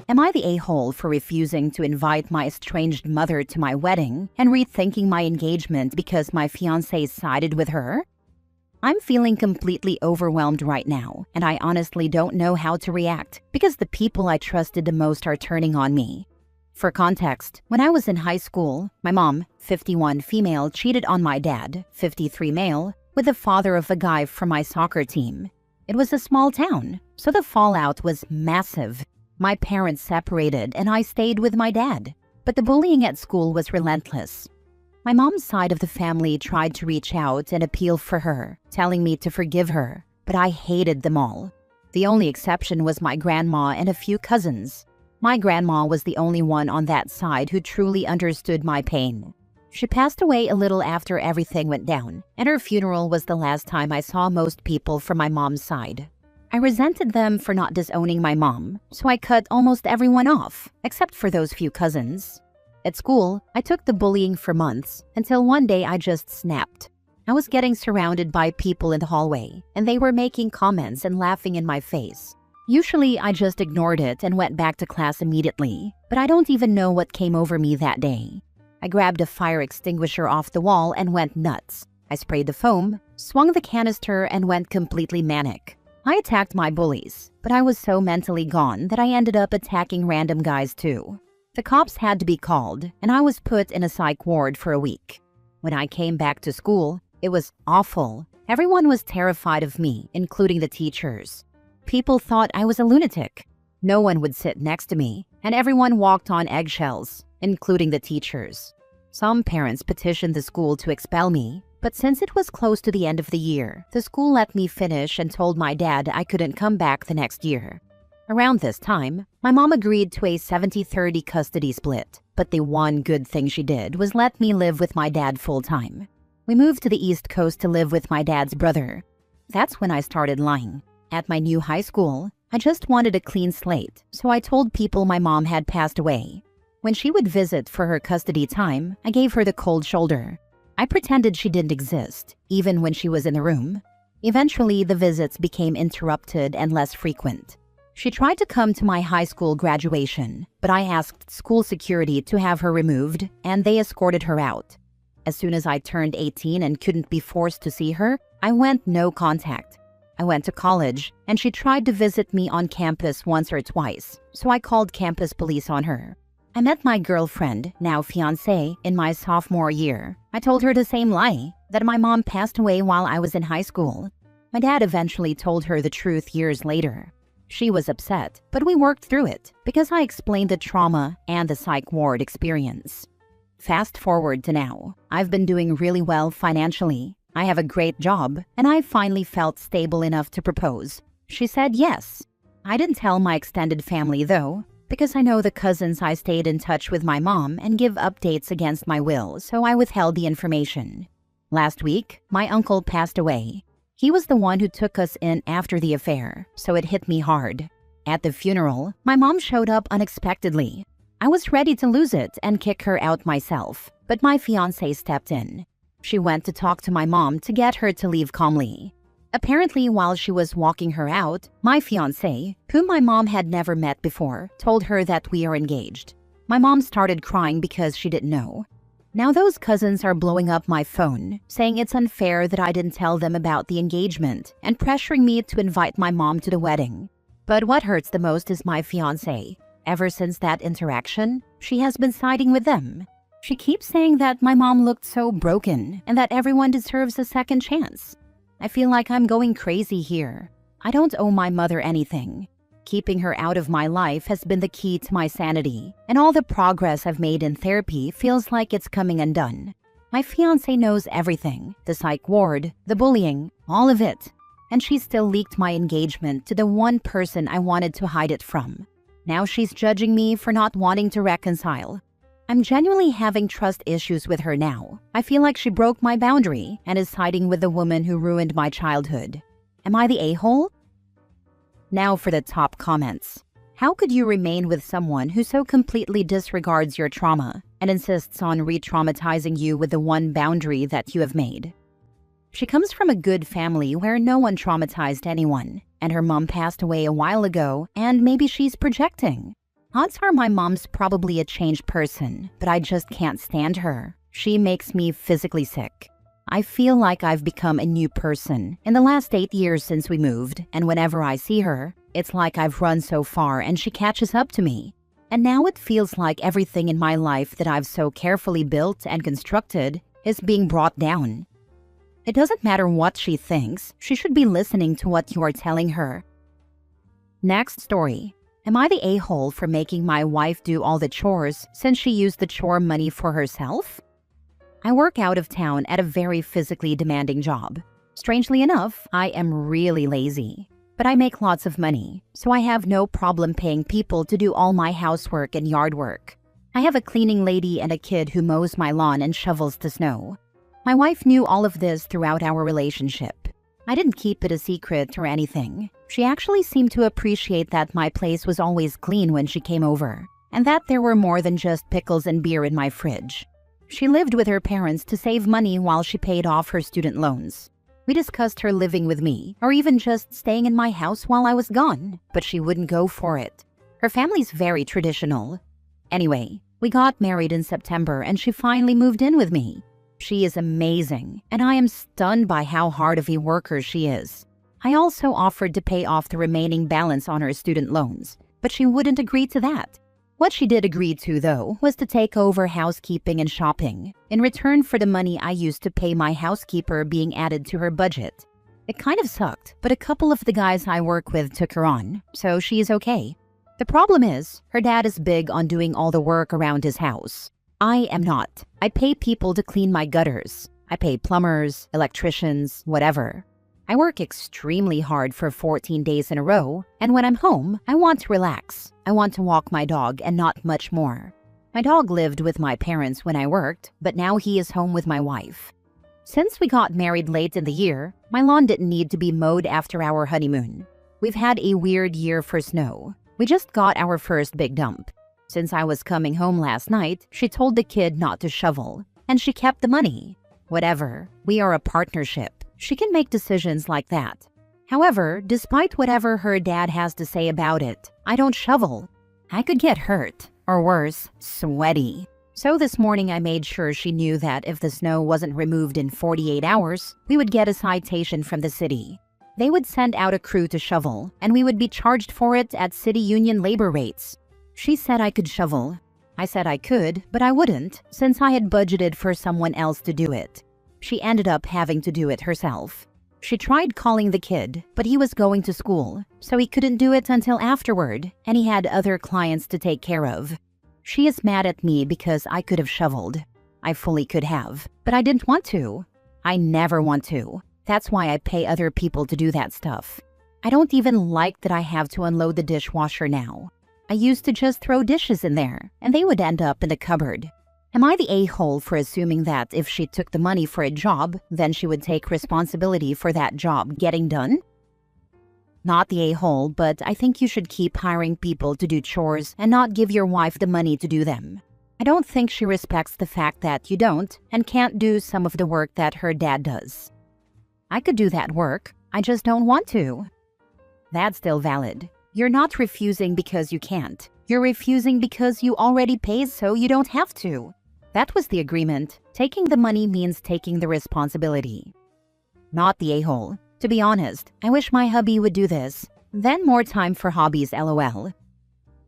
Am I the a-hole for refusing to invite my estranged mother to my wedding and rethinking my engagement because my fiancé sided with her? I'm feeling completely overwhelmed right now, and I honestly don't know how to react because the people I trusted the most are turning on me. For context, when I was in high school, my mom, 51 female, cheated on my dad, 53 male, with the father of a guy from my soccer team. It was a small town, so the fallout was massive. My parents separated and I stayed with my dad, but the bullying at school was relentless. My mom's side of the family tried to reach out and appeal for her, telling me to forgive her, but I hated them all. The only exception was my grandma and a few cousins. My grandma was the only one on that side who truly understood my pain. She passed away a little after everything went down, and her funeral was the last time I saw most people from my mom's side. I resented them for not disowning my mom, so I cut almost everyone off, except for those few cousins. At school, I took the bullying for months, until one day I just snapped. I was getting surrounded by people in the hallway, and they were making comments and laughing in my face. Usually, I just ignored it and went back to class immediately, but I don't even know what came over me that day. I grabbed a fire extinguisher off the wall and went nuts. I sprayed the foam, swung the canister, and went completely manic. I attacked my bullies, but I was so mentally gone that I ended up attacking random guys too. The cops had to be called, and I was put in a psych ward for a week. When I came back to school, it was awful. Everyone was terrified of me, including the teachers. People thought I was a lunatic. No one would sit next to me, and everyone walked on eggshells, including the teachers. Some parents petitioned the school to expel me, but since it was close to the end of the year, the school let me finish and told my dad I couldn't come back the next year. Around this time, my mom agreed to a 70-30 custody split, but the one good thing she did was let me live with my dad full-time. We moved to the East Coast to live with my dad's brother. That's when I started lying. At my new high school, I just wanted a clean slate, so I told people my mom had passed away. When she would visit for her custody time, I gave her the cold shoulder. I pretended she didn't exist, even when she was in the room. Eventually, the visits became interrupted and less frequent. She tried to come to my high school graduation, but I asked school security to have her removed, and they escorted her out. As soon as I turned 18 and couldn't be forced to see her, I went no contact. I went to college, and she tried to visit me on campus once or twice, so I called campus police on her. I met my girlfriend, now fiancée, in my sophomore year. I told her the same lie, that my mom passed away while I was in high school. My dad eventually told her the truth years later. She was upset, but we worked through it because I explained the trauma and the psych ward experience. Fast forward to now, I've been doing really well financially. I have a great job, and I finally felt stable enough to propose. She said yes. I didn't tell my extended family though, because I know the cousins I stayed in touch with my mom and give updates against my will, so I withheld the information. Last week, my uncle passed away. He was the one who took us in after the affair, so it hit me hard. At the funeral, my mom showed up unexpectedly. I was ready to lose it and kick her out myself, but my fiancé stepped in. She went to talk to my mom to get her to leave calmly. Apparently, while she was walking her out, my fiancé, whom my mom had never met before, told her that we are engaged. My mom started crying because she didn't know. Now those cousins are blowing up my phone, saying it's unfair that I didn't tell them about the engagement and pressuring me to invite my mom to the wedding. But what hurts the most is my fiancé. Ever since that interaction, she has been siding with them. She keeps saying that my mom looked so broken and that everyone deserves a second chance. I feel like I'm going crazy here. I don't owe my mother anything. Keeping her out of my life has been the key to my sanity, and all the progress I've made in therapy feels like it's coming undone. My fiancé knows everything, the psych ward, the bullying, all of it. And she still leaked my engagement to the one person I wanted to hide it from. Now she's judging me for not wanting to reconcile. I'm genuinely having trust issues with her now. I feel like she broke my boundary and is siding with the woman who ruined my childhood. Am I the a-hole? Now for the top comments. How could you remain with someone who so completely disregards your trauma and insists on re-traumatizing you with the one boundary that you have made? She comes from a good family where no one traumatized anyone, and her mom passed away a while ago, and maybe she's projecting. Odds are my mom's probably a changed person, but I just can't stand her. She makes me physically sick. I feel like I've become a new person in the last 8 years since we moved, and whenever I see her, it's like I've run so far and she catches up to me. And now it feels like everything in my life that I've so carefully built and constructed is being brought down. It doesn't matter what she thinks, she should be listening to what you are telling her. Next story. Am I the a-hole for making my wife do all the chores since she used the chore money for herself? I work out of town at a very physically demanding job. Strangely enough, I am really lazy. But I make lots of money, so I have no problem paying people to do all my housework and yard work. I have a cleaning lady and a kid who mows my lawn and shovels the snow. My wife knew all of this throughout our relationship. I didn't keep it a secret or anything. She actually seemed to appreciate that my place was always clean when she came over, and that there were more than just pickles and beer in my fridge. She lived with her parents to save money while she paid off her student loans. We discussed her living with me, or even just staying in my house while I was gone, but she wouldn't go for it. Her family's very traditional. Anyway, we got married in September and she finally moved in with me. She is amazing, and I am stunned by how hard of a worker she is. I also offered to pay off the remaining balance on her student loans, but she wouldn't agree to that. What she did agree to, though, was to take over housekeeping and shopping, in return for the money I used to pay my housekeeper being added to her budget. It kind of sucked, but a couple of the guys I work with took her on, so she is okay. The problem is, her dad is big on doing all the work around his house. I am not. I pay people to clean my gutters. I pay plumbers, electricians, whatever. I work extremely hard for 14 days in a row, and when I'm home, I want to relax. I want to walk my dog and not much more. My dog lived with my parents when I worked, but now he is home with my wife. Since we got married late in the year, my lawn didn't need to be mowed after our honeymoon. We've had a weird year for snow. We just got our first big dump. Since I was coming home last night, she told the kid not to shovel, and she kept the money. Whatever, we are a partnership. She can make decisions like that. However, despite whatever her dad has to say about it, I don't shovel. I could get hurt, or worse, sweaty. So this morning I made sure she knew that if the snow wasn't removed in 48 hours, we would get a citation from the city. They would send out a crew to shovel, and we would be charged for it at city union labor rates. She said I could shovel. I said I could, but I wouldn't, since I had budgeted for someone else to do it. She ended up having to do it herself. She tried calling the kid, but he was going to school, so he couldn't do it until afterward, and he had other clients to take care of. She is mad at me because I could have shoveled. I fully could have, but I didn't want to. I never want to. That's why I pay other people to do that stuff. I don't even like that I have to unload the dishwasher now. I used to just throw dishes in there, and they would end up in the cupboard. Am I the a-hole for assuming that if she took the money for a job, then she would take responsibility for that job getting done? Not the a-hole, but I think you should keep hiring people to do chores and not give your wife the money to do them. I don't think she respects the fact that you don't and can't do some of the work that her dad does. I could do that work, I just don't want to. That's still valid. You're not refusing because you can't. You're refusing because you already paid so you don't have to. That was the agreement. Taking the money means taking the responsibility. Not the a-hole. To be honest, I wish my hubby would do this. Then more time for hobbies, lol.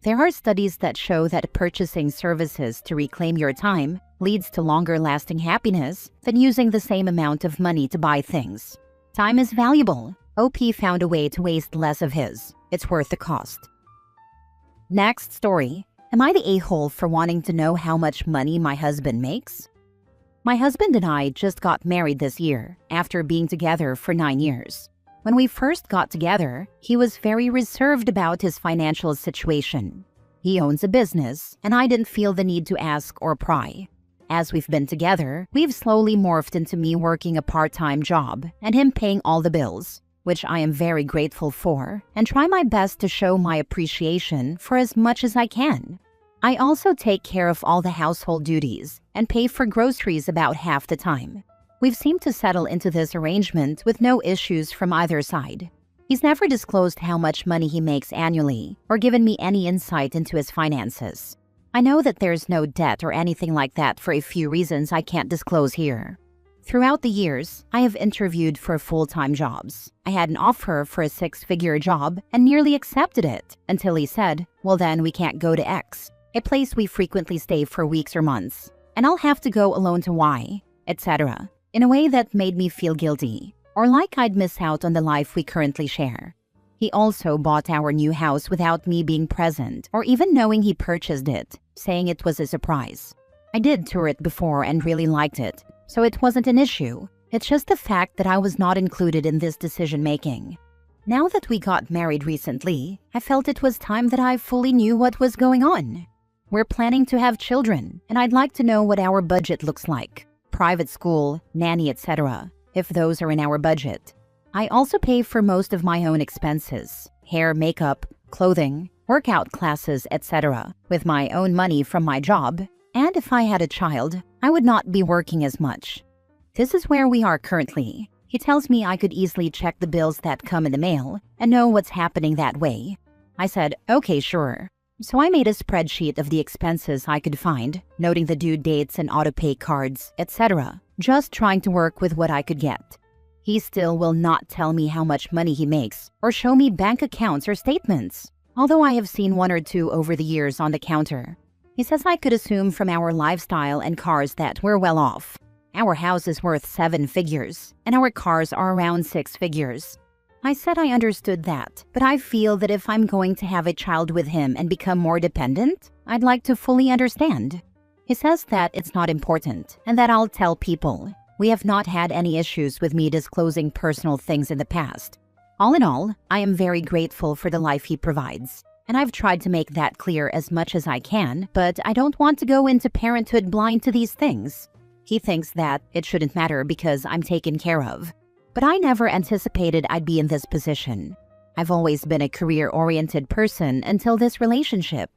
There are studies that show that purchasing services to reclaim your time leads to longer-lasting happiness than using the same amount of money to buy things. Time is valuable. OP found a way to waste less of his. It's worth the cost. Next story. Am I the a-hole for wanting to know how much money my husband makes? My husband and I just got married this year, after being together for 9 years. When we first got together, he was very reserved about his financial situation. He owns a business, and I didn't feel the need to ask or pry. As we've been together, we've slowly morphed into me working a part-time job and him paying all the bills, which I am very grateful for, and try my best to show my appreciation for as much as I can. I also take care of all the household duties and pay for groceries about half the time. We've seemed to settle into this arrangement with no issues from either side. He's never disclosed how much money he makes annually or given me any insight into his finances. I know that there's no debt or anything like that for a few reasons I can't disclose here. Throughout the years, I have interviewed for full-time jobs. I had an offer for a 6-figure job and nearly accepted it until he said, well then we can't go to X, a place we frequently stay for weeks or months, and I'll have to go alone to Y, etc., in a way that made me feel guilty, or like I'd miss out on the life we currently share. He also bought our new house without me being present or even knowing he purchased it, saying it was a surprise. I did tour it before and really liked it, so it wasn't an issue. It's just the fact that I was not included in this decision-making. Now that we got married recently, I felt it was time that I fully knew what was going on. We're planning to have children, and I'd like to know what our budget looks like. Private school, nanny, etc., if those are in our budget. I also pay for most of my own expenses, hair, makeup, clothing, workout classes, etc., with my own money from my job, and if I had a child, I would not be working as much. This is where we are currently. He tells me I could easily check the bills that come in the mail and know what's happening that way. I said, okay, sure. So I made a spreadsheet of the expenses I could find, noting the due dates and autopay cards, etc., just trying to work with what I could get. He still will not tell me how much money he makes or show me bank accounts or statements, although I have seen one or two over the years on the counter. He says I could assume from our lifestyle and cars that we're well off. Our house is worth 7 figures, and our cars are around 6 figures. I said I understood that, but I feel that if I'm going to have a child with him and become more dependent, I'd like to fully understand. He says that it's not important, and that I'll tell people. We have not had any issues with me disclosing personal things in the past. All in all, I am very grateful for the life he provides. And I've tried to make that clear as much as I can, but I don't want to go into parenthood blind to these things. He thinks that it shouldn't matter because I'm taken care of. But I never anticipated I'd be in this position. I've always been a career-oriented person until this relationship.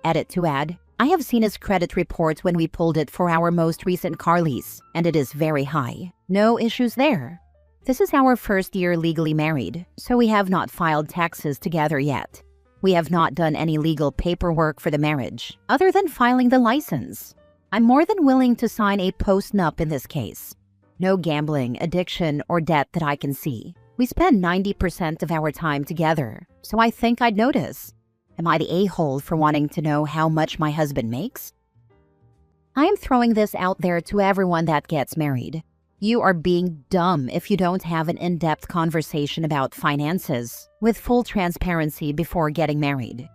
Edit to add, I have seen his credit report when we pulled it for our most recent car lease, and it is very high. No issues there. This is our first year legally married, so we have not filed taxes together yet. We have not done any legal paperwork for the marriage, other than filing the license. I'm more than willing to sign a post-nup in this case. No gambling, addiction, or debt that I can see. We spend 90% of our time together, so I think I'd notice. Am I the a-hole for wanting to know how much my husband makes? I am throwing this out there to everyone that gets married. You are being dumb if you don't have an in-depth conversation about finances with full transparency before getting married.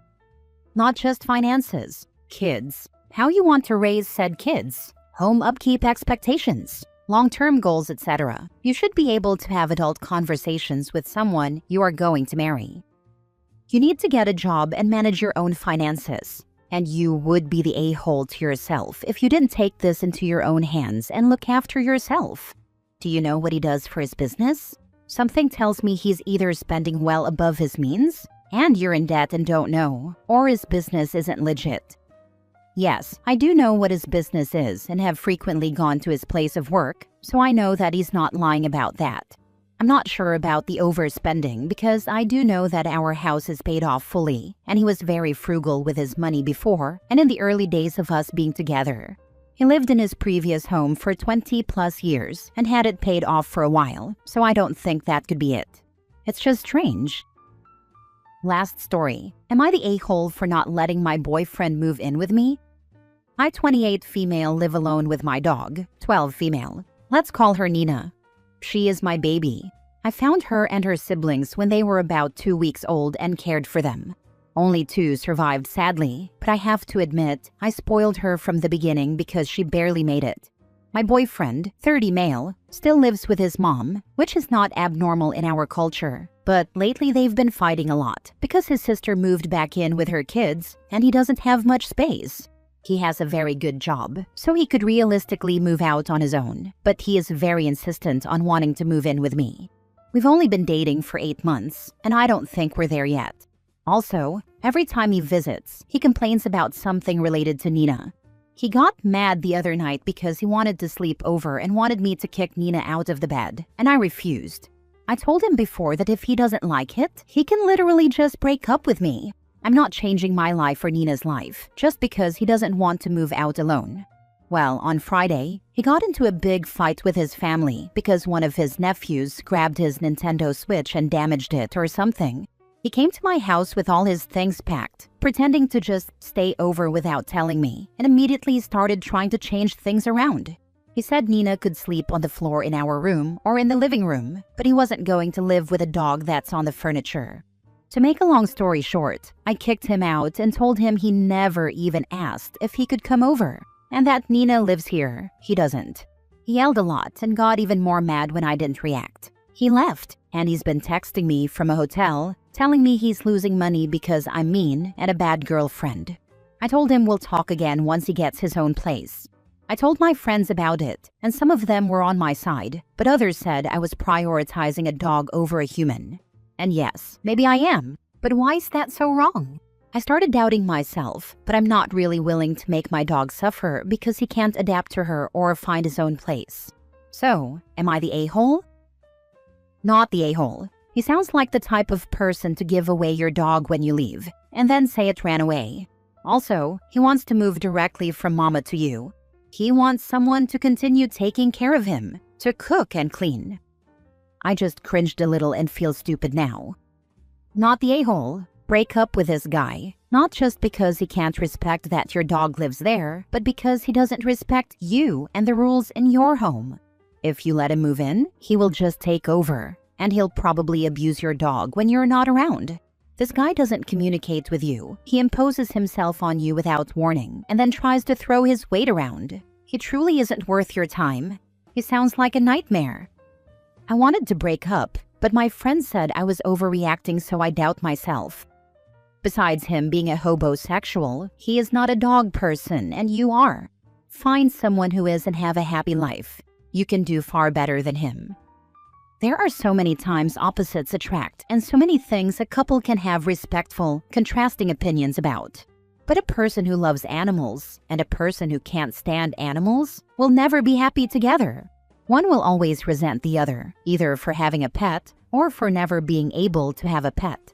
Not just finances, kids, how you want to raise said kids, home upkeep expectations, long-term goals, etc. You should be able to have adult conversations with someone you are going to marry. You need to get a job and manage your own finances. And you would be the a-hole to yourself if you didn't take this into your own hands and look after yourself. Do you know what he does for his business? Something tells me he's either spending well above his means, and you're in debt and don't know, or his business isn't legit. Yes, I do know what his business is and have frequently gone to his place of work, so I know that he's not lying about that. I'm not sure about the overspending because I do know that our house is paid off fully, and he was very frugal with his money before and in the early days of us being together. He lived in his previous home for 20+ years and had it paid off for a while, so I don't think that could be it. It's just strange. Last story. Am I the a-hole for not letting my boyfriend move in with me? I, 28 female, live alone with my dog, 12 female. Let's call her Nina. She is my baby. I found her and her siblings when they were about 2 weeks old and cared for them. Only 2 survived sadly, but I have to admit, I spoiled her from the beginning because she barely made it. My boyfriend, 30 male, still lives with his mom, which is not abnormal in our culture. But lately they've been fighting a lot because his sister moved back in with her kids and he doesn't have much space. He has a very good job, so he could realistically move out on his own, but he is very insistent on wanting to move in with me. We've only been dating for 8 months, and I don't think we're there yet. Also, every time he visits, he complains about something related to Nina. He got mad the other night because he wanted to sleep over and wanted me to kick Nina out of the bed, and I refused. I told him before that if he doesn't like it, he can literally just break up with me. I'm not changing my life for Nina's life just because he doesn't want to move out alone. Well, on Friday, he got into a big fight with his family because one of his nephews grabbed his Nintendo Switch and damaged it or something. He came to my house with all his things packed, pretending to just stay over without telling me, and immediately started trying to change things around. He said Nina could sleep on the floor in our room or in the living room, but he wasn't going to live with a dog that's on the furniture. To make a long story short, I kicked him out and told him he never even asked if he could come over, and that Nina lives here. He doesn't. He yelled a lot and got even more mad when I didn't react. He left, and he's been texting me from a hotel, telling me he's losing money because I'm mean and a bad girlfriend. I told him we'll talk again once he gets his own place. I told my friends about it, and some of them were on my side, but others said I was prioritizing a dog over a human. And yes, maybe I am, but why is that so wrong? I started doubting myself, but I'm not really willing to make my dog suffer because he can't adapt to her or find his own place. So, am I the a-hole? Not the a-hole. He sounds like the type of person to give away your dog when you leave, and then say it ran away. Also, he wants to move directly from mama to you. He wants someone to continue taking care of him, to cook and clean. I just cringed a little and feel stupid now. Not the a-hole. Break up with this guy, not just because he can't respect that your dog lives there, but because he doesn't respect you and the rules in your home. If you let him move in, he will just take over, and he'll probably abuse your dog when you're not around. This guy doesn't communicate with you. He imposes himself on you without warning, and then tries to throw his weight around. He truly isn't worth your time. He sounds like a nightmare. I wanted to break up, but my friend said I was overreacting, so I doubt myself. Besides him being a hobosexual, he is not a dog person, and you are. Find someone who is and have a happy life. You can do far better than him. There are so many times opposites attract, and so many things a couple can have respectful, contrasting opinions about. But a person who loves animals and a person who can't stand animals will never be happy together. One will always resent the other, either for having a pet or for never being able to have a pet.